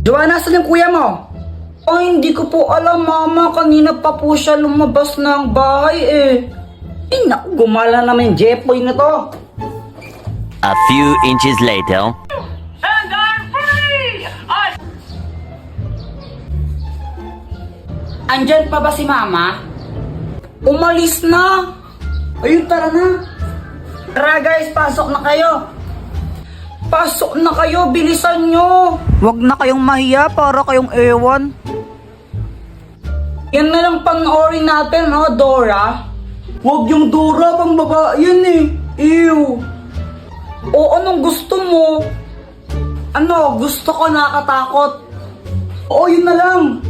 Joanna, saan yung kuya mo? Ay, hindi ko po alam, mama. Kanina pa po siya lumabas ng bahay eh. Eh, naku, gumala naman yung Jepoy na to. A few inches later. And I'm free! Andyan pa ba si mama? Umalis na. Ayun, tara na. Tara guys, pasok na kayo. Pasok na kayo, bilisan nyo. Huwag na kayong mahiya para kayong ewan. Yan na lang panoorin natin, oh, Dora. Huwag yung Dora, pang babae yan eh. Ew. O anong gusto mo? Ano, gusto ko nakatakot. Oo, yun na lang.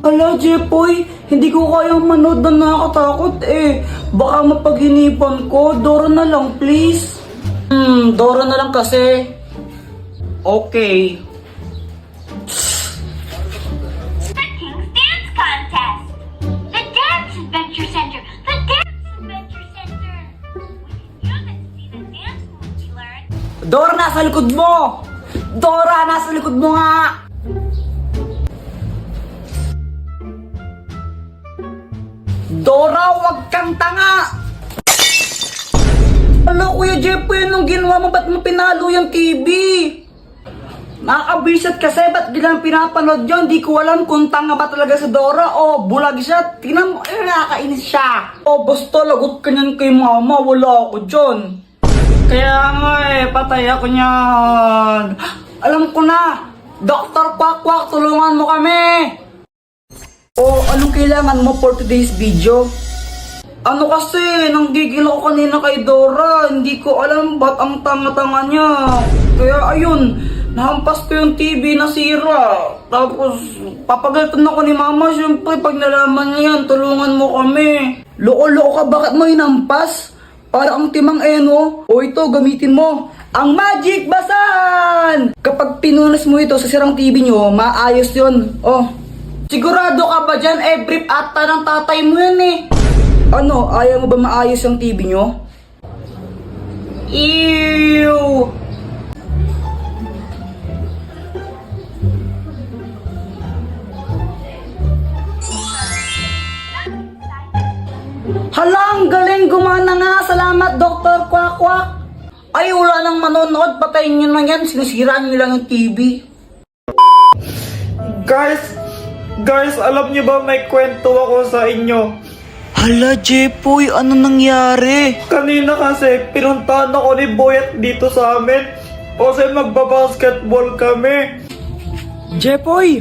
Ala, Jepoy, hindi ko kayang manood na nakakatakot eh. Baka mapaghinipan ko. Dora na lang, please. Dora na lang kasi. Okay. The King's Dance Contest! The Dance Adventure Center! The Dance Adventure Center! We can use it to see the dance moves we learned. Dora, nasa likod mo! Dora, nasa likod mo nga! Dora, wag kang tanga! Ano, Kuya Jepoy, anong ginawa mo? Ba't mo pinalo yung TV? Nakakabisat kasi, ba't gilang pinapanood yun? Di ko alam kung tanga ba talaga si Dora o bulag siya. Tingnan mo, nakakainis siya. O, basta lagot ka niyan kay mama, wala ako dyan. Kaya nga eh, patay ako niyan. Alam ko na, Dr. Quack, tulungan mo kami. O, anong kailangan mo for today's video? Ano kasi, nanggigil ako kanina kay Dora. Hindi ko alam ba't ang tanga-tanga niya. Kaya ayun, nahampas ko yung TV na sira. Tapos, papagalitan ako ni Mama. Siyempre, pag nalaman niya yan, tulungan mo kami. Loko-loko ka, bakit mo hinampas? Para ang timang eno. O ito, gamitin mo ang Magic Basan! Kapag pinunas mo ito sa sirang TV nyo, maayos yun. Oh, sigurado ka ba dyan? Eh, brief ata ng tatay mo yan eh. Ano, ayaw mo ba maayos ang TV nyo? Ew! Halang, galing, gumana nga. Salamat, Dr. Quack. Ay, wala nang manonood. Patayin nyo na yan. Sinisiraan nyo lang yung TV. Guys, alam niyo ba may kwento ako sa inyo? Hala, Jepoy, ano nangyari? Kanina kasi, pinuntahan ako ni Boyet dito sa amin. Kasi magbabasketball kami. Jepoy!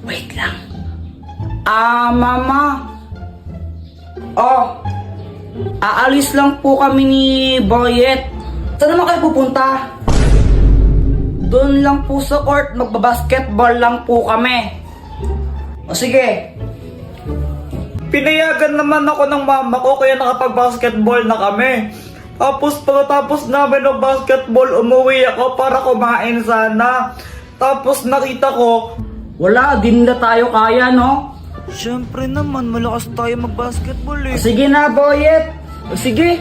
Wait lang. Mama. Oh, aalis lang po kami ni Boyet. Saan naman kayo pupunta? Doon lang po sa court, magbabasketball lang po kami. O sige. Pinayagan naman ako ng mama ko kaya nakapag-basketball na kami. Tapos pagkatapos namin ng basketball, umuwi ako para kumain sana. Tapos nakita ko, Wala, din na tayo kaya, no? Siyempre naman, malakas tayo mag-basketball eh. Sige na, Boyet. Sige.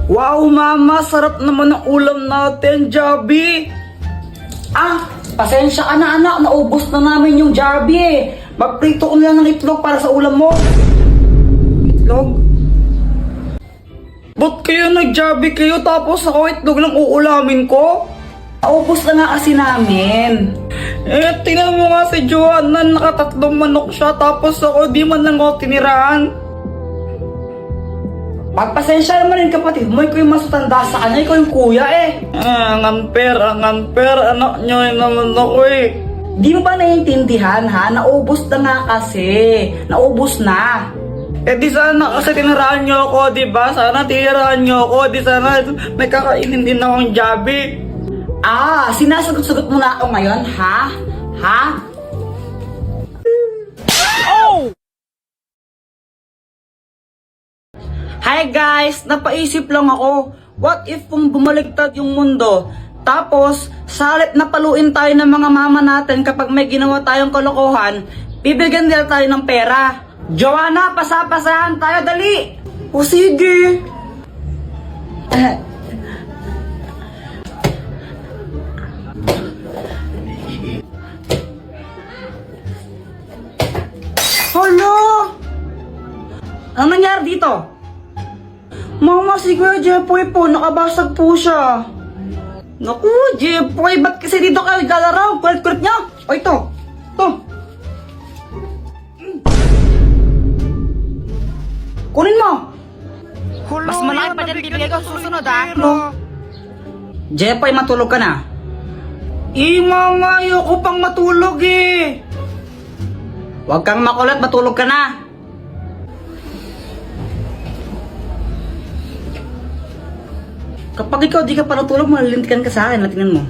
Wow, mama, sarap naman ang ulam natin, Jabi. Pasensya ka na, anak. Naubos na namin yung Jabi eh. Magprito ko na lang ng itlog para sa ulam mo. Itlog? Ba't kayo nag-Jabi kayo tapos ako itlog lang uulamin ko? Naubos na nga kasi namin. Eh, tingnan mo nga si Joanna, nakatatlong manok siya tapos ako di man lang ako tiniraan. Pagpasensya naman rin kapatid mo, ikaw yung mas matanda sa kanya, ikaw yung kuya eh. ang unfair, anak nyo naman ako eh. Di mo ba naiintindihan ha? Naubos na nga kasi. Naubos na. Eh di sana kasi tiniraan nyo ako, di ba? Sana tiniraan nyo ako, di sana may kakainin din akong Jabi. Sinasagot-sagot mo na ako ngayon, ha? Ha? Hi guys! Napaisip lang ako. What if kung bumaligtad yung mundo? Tapos, salit na paluin tayo ng mga mama natin kapag may ginawa tayong kalokohan, bibigyan nila tayo ng pera. Joanna, pasapasahan tayo, dali! O sige! Hala! Ano nangyari dito? Mama, si Kuya Jepoy po, nakabasag po siya. Naku, Jepoy, ba't kasi dito kayo galaraw? Kulit-kulit niya. O ito. Ito. Kunin mo. Mas malaki pa dyan bibigay ko susunod no? Jepoy, matulog ka na. Mama, ayoko pang matulog eh. Huwag kang makulit, matulog ka na. Kapag ikaw di ka pa natulog, malilintikan ka sa akin. Tingnan mo.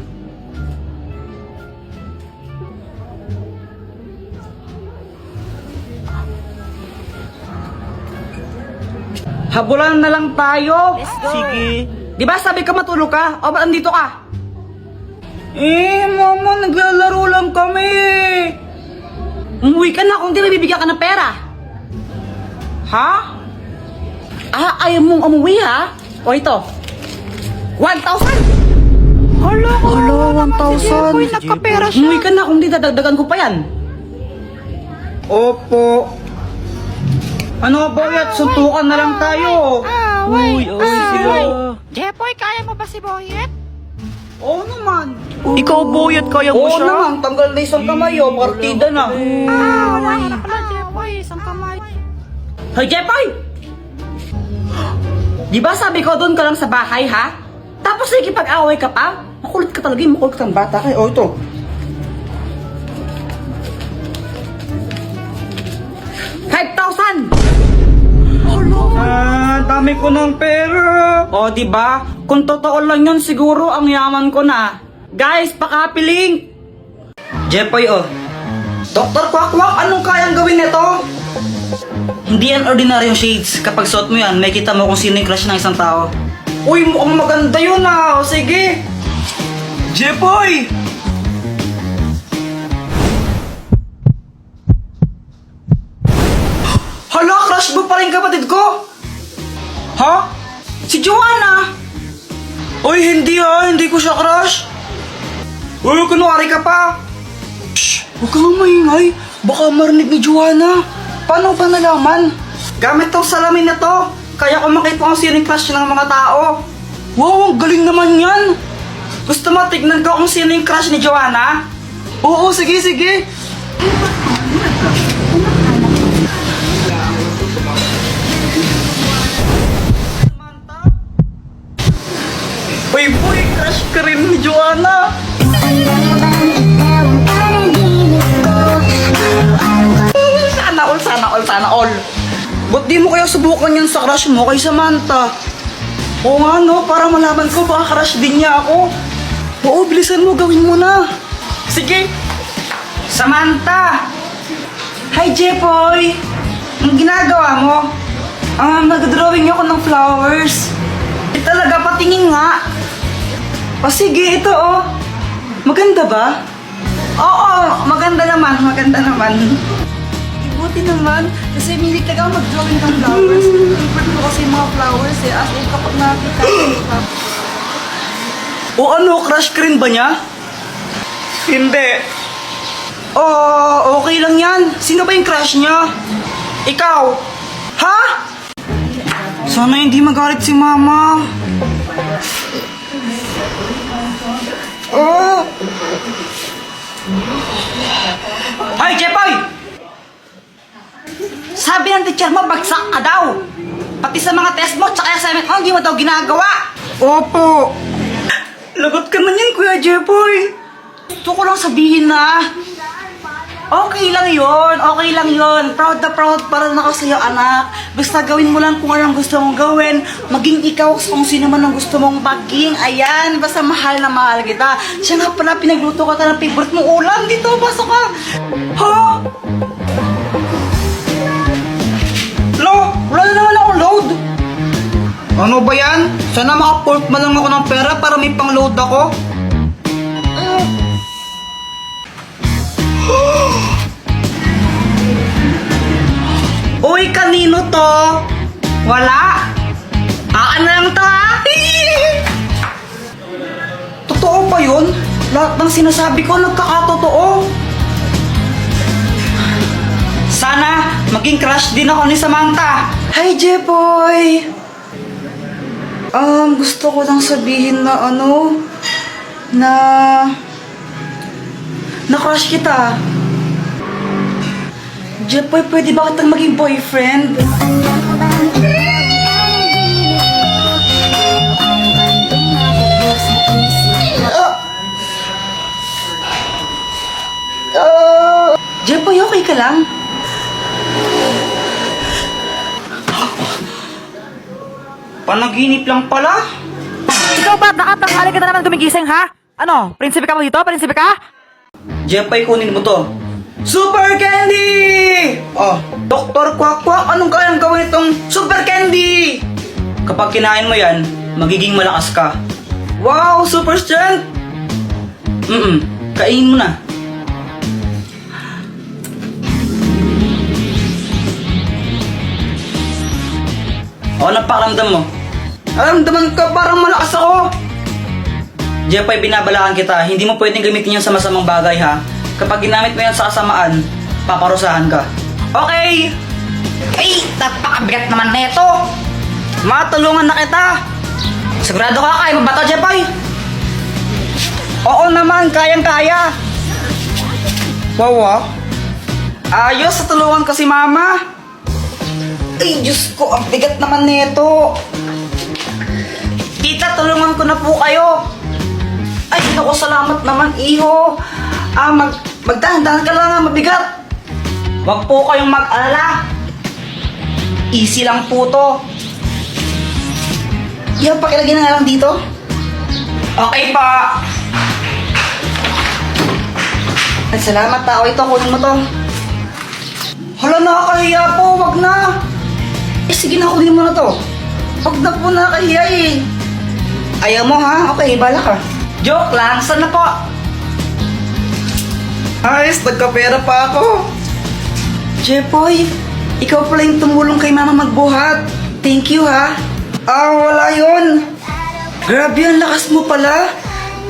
Habulan na lang tayo. Sige. Di ba sabi ka matulog ka? O ba't andito ka? Mama, naglalaro lang kami. Umuwi ka na kung di bibigyan ka ng pera. Ha? Ayaw mong umuwi ha? O ito. 1,000! Hala, 1,000. Nagkapera Umuwi ka na kung di dadagdagan ko pa yan. Opo. Ano ba yan? Suntukan na lang tayo. Uy, sila. Jepoy, kaya mo ba si Boyet? Oo naman. Ikaw, Boyet, kaya mo Oo siya? naman, tanggal na isang kamay o. Partida na. Wala ka na pala, Jepoy. Isang kamay. Hoy, Jepoy! Di ba sabi ko doon ka lang sa bahay, ha? Tapos nakikipag-away ka pa? Makulit ka talaga, makulit ka ng bata ka. O, ito. $5,000! Dami ko ng pera. O, di ba? Kung totoo lang yun, siguro ang yaman ko na. Guys, pakapiling! Jepoy, oh. Dr. Quack-Quack, anong kayang gawin nito? Hindi yan ordinaryong shades. Kapag suot mo yan, may kita mo kung sino yung crush ng isang tao. Uy, mukhang maganda yun ah. O, sige. Jepoy! Hala, crush mo pa rin kapatid ko? Ha? Si Joanna? Uy, hindi hindi ko siya crush. Uy, kunwari ka pa. Shh, huwag kang maingay. Baka marinig ni Joanna. Paano ba nalaman? Gamit tong salamin na to. Kaya ko makita kung sino yung crush ng mga tao. Wow, ang galing naman yan. Gusto mo tignan ko kung sino yung crush ni Joanna? Oo, sige. Uy, boy, crush ka rin ni Joanna. Sana all. Ba't di mo kaya subukan yan sa crush mo kay Samantha? Oo nga no, para malaman ko baka crush din niya ako. Oo, bilisan mo, gawin mo na. Sige. Samantha! Hi, Jepoy! Ang ginagawa mo? Nag-drawing ako ng flowers. Talaga, patingin nga. O sige, ito oh. Maganda ba? Oo, maganda naman. Buti naman, kasi milik talaga ako mag-drawing ng flowers. Favorite ko kasi yung mga flowers eh. As in, kapag nakakita ko. O ano, crush ka rin ba niya? Hindi. Oh, okay lang yan. Sino ba yung crush niya? Ikaw? Ha? Sana hindi magalit si Mama. Oh! Hoy, Jepoy! Sabi ng teacher mo, bagsak ka daw. Pati sa mga test mo, tsaka assignment mo, hindi mo daw ginagawa. Opo. Lagot ka man yan, Kuya Jepoy. Gusto ko lang sabihin na, okay lang yun. Proud na proud para na ako sa'yo, anak. Basta gawin mo lang kung anong gusto mong gawin. Maging ikaw kung sino man ang gusto mong maging. Ayan, basta mahal na mahal kita. Siya nga pala, pinagluto ka ng favorite mong ulam. Dito, pasok ka. Ha? Lo, wala na naman akong load. Ano ba yan? Sana maka-port man lang ako ng pera para may pang-load ako. Uy, kanino to? Wala? Ano lang to ha? Totoo ba yun? Lahat ng sinasabi ko nagkakatotoo. Sana maging crush din ako ni Samantha. Hi, Jepoy! Gusto ko lang sabihin na na crush kita. Jepoy, pwede ba kitang maging boyfriend? Jepoy, okay ka lang? Panaginip lang pala. Ikaw ba, nakatanghali ka na naman gumigising, ha? Ano, prinsipe ka mo dito? Prinsipe ka? Jepoy, kunin mo to. Super Candy! Oh, Dr. Quack Quack, anong kayang gawin itong Super Candy? Kapag kinain mo yan, magiging malakas ka. Wow, super strength! Kainin mo na. O, anong pakiramdam mo? Aramdaman ka, parang malakas ako. Jepoy, binabalaan kita. Hindi mo pwedeng gamitin yan sa masamang bagay, ha? Kapag ginamit mo yan sa kasamaan, paparusahan ka. Okay! Ay, napakabigat naman neto! Matulungan na kita! Sigurado ka, kaya mo ba ito, Jepoy? Oo naman, kayang-kaya! Wow, ayos, tulungan ko si Mama! Ay, Diyos ko, ang bigat naman neto! Tita, tulungan ko na po kayo! Ay, naku, salamat naman, iho! Magdahan-dahan ka lang, mabigat! Huwag po kayong mag-alala! Easy lang po to! Yan, pakilagay na nga lang dito. Okay pa! Ay, salamat tao ito, kunin mo to. Hala, nakakahiya po, wag na! Eh, sige na, kunin mo na to. Wag na po, nakakahiya eh. Ayaw mo ha? Okay, bala ka. Joke lang, sana po? Ayos, nagkapera pa ako. Jepoy, ikaw pala yung tumulong kay Mama magbuhat. Thank you ha. Wala yun. Grabe, ang lakas mo pala.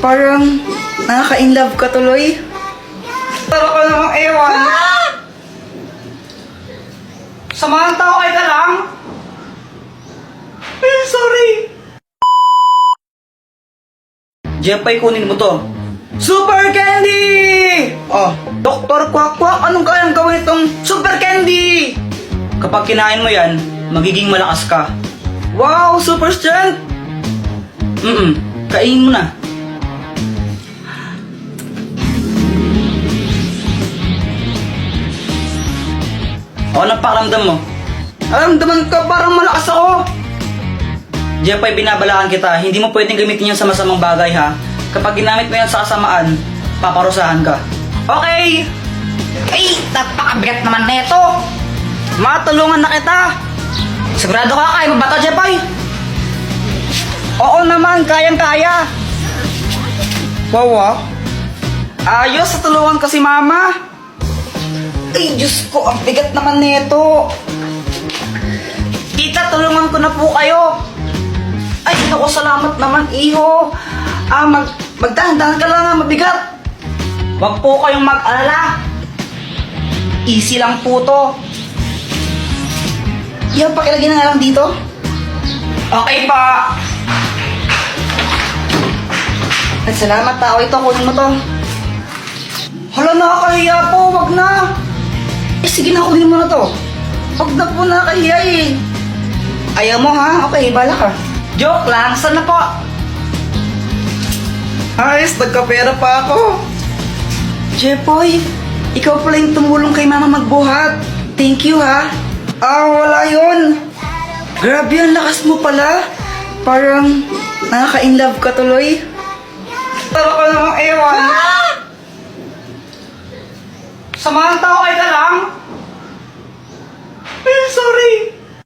Parang nakaka-inlove ka tuloy. Tara ka namang ewan. Samahan tao kayo ka lang. Eh, sorry. Jepoy, kunin mo to. Super Candy! Oh, Dr. Quack Quack, anong kayang gawin itong Super Candy? Kapag kinain mo yan, magiging malakas ka. Wow, super strength! Kainin mo na. O, anong pakiramdam mo? Aramdaman ka, parang malakas ako. Jepoy, binabalaan kita. Hindi mo pwedeng gamitin yan sa masamang bagay, ha? Kapag ginamit mo yan sa kasamaan, paparusahan ka. Okay! Ay, napakabigat naman neto! Matulungan na kita! Sigurado ka, kaya mo ba ito, Jepoy? Oo naman, kayang-kaya! Wow, ayos, tulungan ko si Mama! Ay, Diyos ko, ang bigat naman neto! Tita, tulungan ko na po kayo! Ay, naku, salamat naman, iho! Magdahan-dahan ka lang, mabigat! Huwag po kayong mag-alala! Easy lang po to! Yan, pakilagay na nga lang dito. Okay pa! Ay, salamat tao ito, kunin mo to. Hala, nakakahiya po, wag na! Eh, sige na, kunin mo na to. Wag na po, nakakahiya eh. Ayaw mo ha? Okay, bala ka. Joke lang, sana po? Ayos, nagkapera pa ako. Jepoy, ikaw pala yung tumulong kay Mama magbuhat. Thank you ha. Wala yun. Grabe, ang lakas mo pala. Parang nakaka-inlove ka tuloy. Tara ka namang ewan. Samahan tao kayo ka lang. Eh, sorry.